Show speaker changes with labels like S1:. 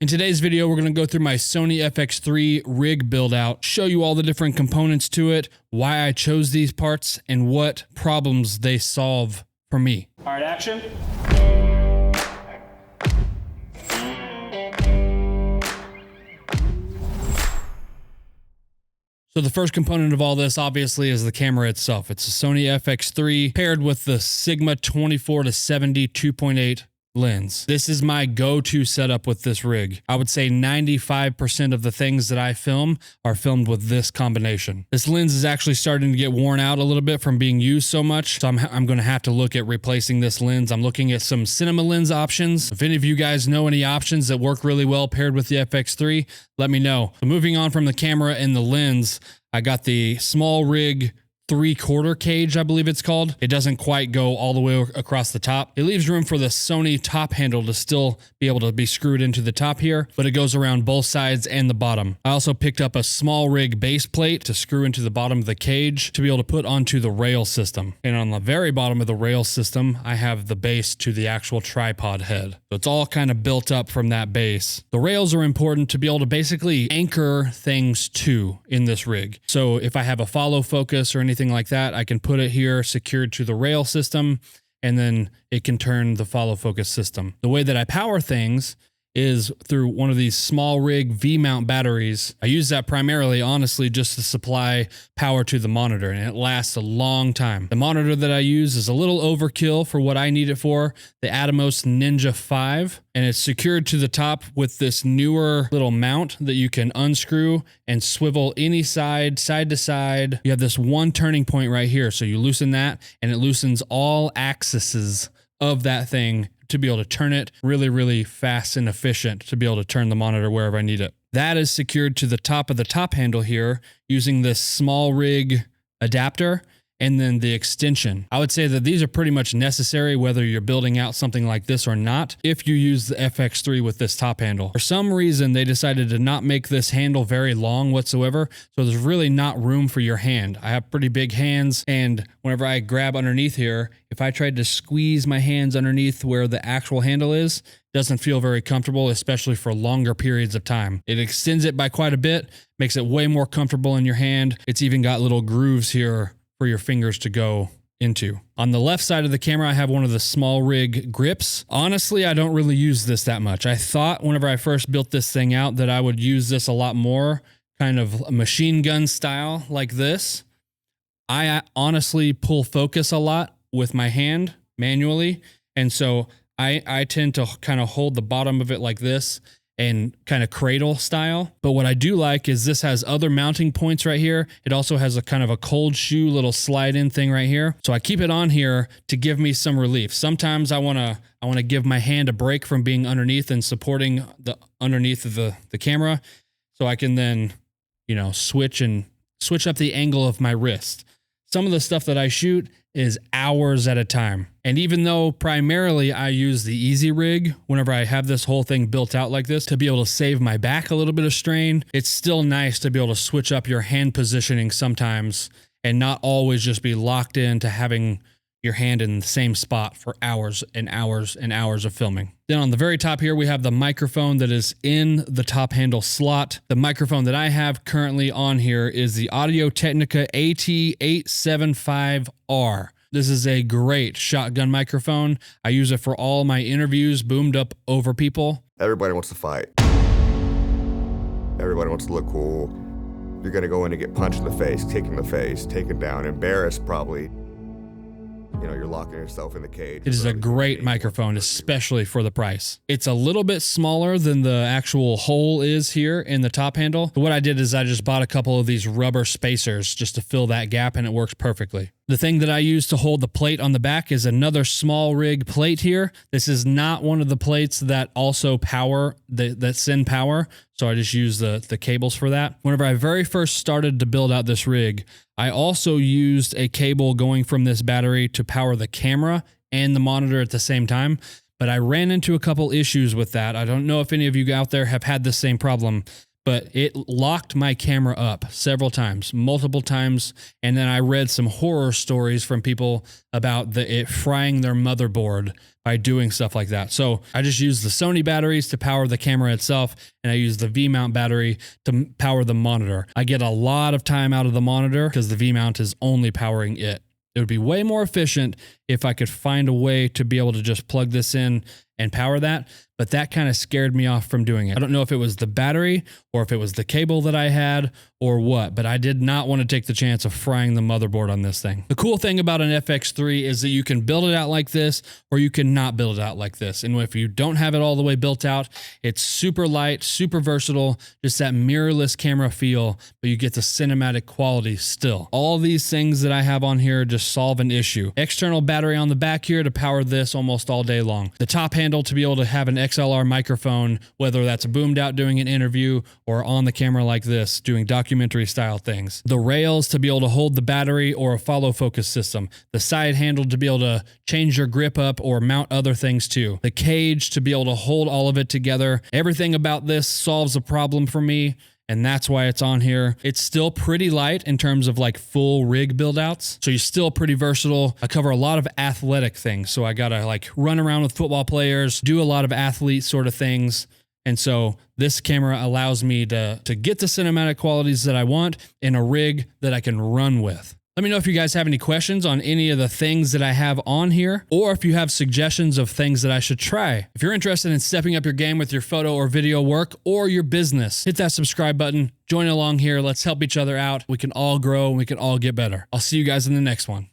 S1: In today's video, we're going to go through my Sony FX3 rig build out, show you all the different components to it, why I chose these parts, and what problems they solve for me.
S2: All right, action.
S1: So the first component of all this obviously is the camera itself. It's a Sony FX3 paired with the Sigma 24-70 2.8 lens. This is my go-to setup with this rig. I would say 95% of the things that I film are filmed with this combination. This lens is actually starting to get worn out a little bit from being used so much, so I'm going to have to look at replacing this lens. I'm looking at some cinema lens options. If any of you guys know any options that work really well paired with the FX3, let me know. So moving on from the camera and the lens, I got the small rig 3/4 cage, I believe it's called. It doesn't quite go all the way across the top. It leaves room for the Sony top handle to still be able to be screwed into the top here, but it goes around both sides and the bottom. I also picked up a small rig base plate to screw into the bottom of the cage to be able to put onto the rail system. And on the very bottom of the rail system, I have the base to the actual tripod head. So it's all kind of built up from that base. The rails are important to be able to basically anchor things to in this rig. So if I have a follow focus or anything like that, I can put it here secured to the rail system, and then it can turn the follow focus system. The way that I power things is through one of these small rig V-mount batteries. I use that primarily, honestly, just to supply power to the monitor, and it lasts a long time. The monitor that I use is a little overkill for what I need it for, the Atomos Ninja 5, and it's secured to the top with this newer little mount that you can unscrew and swivel any side to side. You have this one turning point right here, so you loosen that, and it loosens all axes of that thing to be able to turn it really fast and efficient to be able to turn the monitor wherever I need it. That is secured to the top of the top handle here using this small rig adapter and then the extension. I would say that these are pretty much necessary whether you're building out something like this or not if you use the FX3 with this top handle. For some reason, they decided to not make this handle very long whatsoever, so there's really not room for your hand. I have pretty big hands, and whenever I grab underneath here, if I tried to squeeze my hands underneath where the actual handle is, it doesn't feel very comfortable, especially for longer periods of time. It extends it by quite a bit, makes it way more comfortable in your hand. It's even got little grooves here for your fingers to go into. On the left side of the camera, I have one of the small rig grips. Honestly, I don't really use this that much. I thought whenever I first built this thing out that I would use this a lot more, kind of machine gun style like this. I honestly pull focus a lot with my hand manually, and so I tend to kind of hold the bottom of it like this and kind of cradle style. But what I do like is this has other mounting points right here. It also has a kind of a cold shoe little slide in thing right here. So I keep it on here to give me some relief. Sometimes I want to give my hand a break from being underneath and supporting the underneath of the camera. So I can then, you know, switch up the angle of my wrist. Some of the stuff that I shoot is hours at a time. And even though primarily I use the easy rig whenever I have this whole thing built out like this to be able to save my back a little bit of strain, it's still nice to be able to switch up your hand positioning sometimes and not always just be locked into having your hand in the same spot for hours and hours and hours of filming. Then on the very top here, we have the microphone that is in the top handle slot. The microphone that I have currently on here is the Audio-Technica AT875R. This is a great shotgun microphone. I use it for all my interviews boomed up over people.
S3: Everybody wants to fight. Everybody wants to look cool. You're gonna go in and get punched in the face, kicked in the face, taken down, embarrassed probably. You know, you're locking yourself in the cage.
S1: It is a great microphone, especially for the price. It's a little bit smaller than the actual hole is here in the top handle. But what I did is I just bought a couple of these rubber spacers just to fill that gap, and it works perfectly. The thing that I use to hold the plate on the back is another small rig plate here. This is not one of the plates that also power, that send power. So I just use the cables for that. Whenever I very first started to build out this rig, I also used a cable going from this battery to power the camera and the monitor at the same time. But I ran into a couple issues with that. I don't know if any of you out there have had the same problem, but it locked my camera up several times, multiple times. And then I read some horror stories from people about it frying their motherboard by doing stuff like that. So I just use the Sony batteries to power the camera itself, and I use the V-mount battery to power the monitor. I get a lot of time out of the monitor because the V-mount is only powering it. It would be way more efficient if I could find a way to be able to just plug this in and power that, but that kind of scared me off from doing it. I don't know if it was the battery or if it was the cable that I had or what, but I did not want to take the chance of frying the motherboard on this thing. The cool thing about an FX3 is that you can build it out like this or you can not build it out like this. And if you don't have it all the way built out, it's super light, super versatile, just that mirrorless camera feel, but you get the cinematic quality still. All these things that I have on here just solve an issue. External battery on the back here to power this almost all day long. The top handle to be able to have an XLR microphone, whether that's boomed out doing an interview or on the camera like this, doing documentary style things. The rails to be able to hold the battery or a follow focus system. The side handle to be able to change your grip up or mount other things too. The cage to be able to hold all of it together. Everything about this solves a problem for me, and that's why it's on here. It's still pretty light in terms of like full rig build outs. So you're still pretty versatile. I cover a lot of athletic things. So I gotta like run around with football players, do a lot of athlete sort of things. And so this camera allows me to get the cinematic qualities that I want in a rig that I can run with. Let me know if you guys have any questions on any of the things that I have on here, or if you have suggestions of things that I should try. If you're interested in stepping up your game with your photo or video work or your business, hit that subscribe button, join along here. Let's help each other out. We can all grow and we can all get better. I'll see you guys in the next one.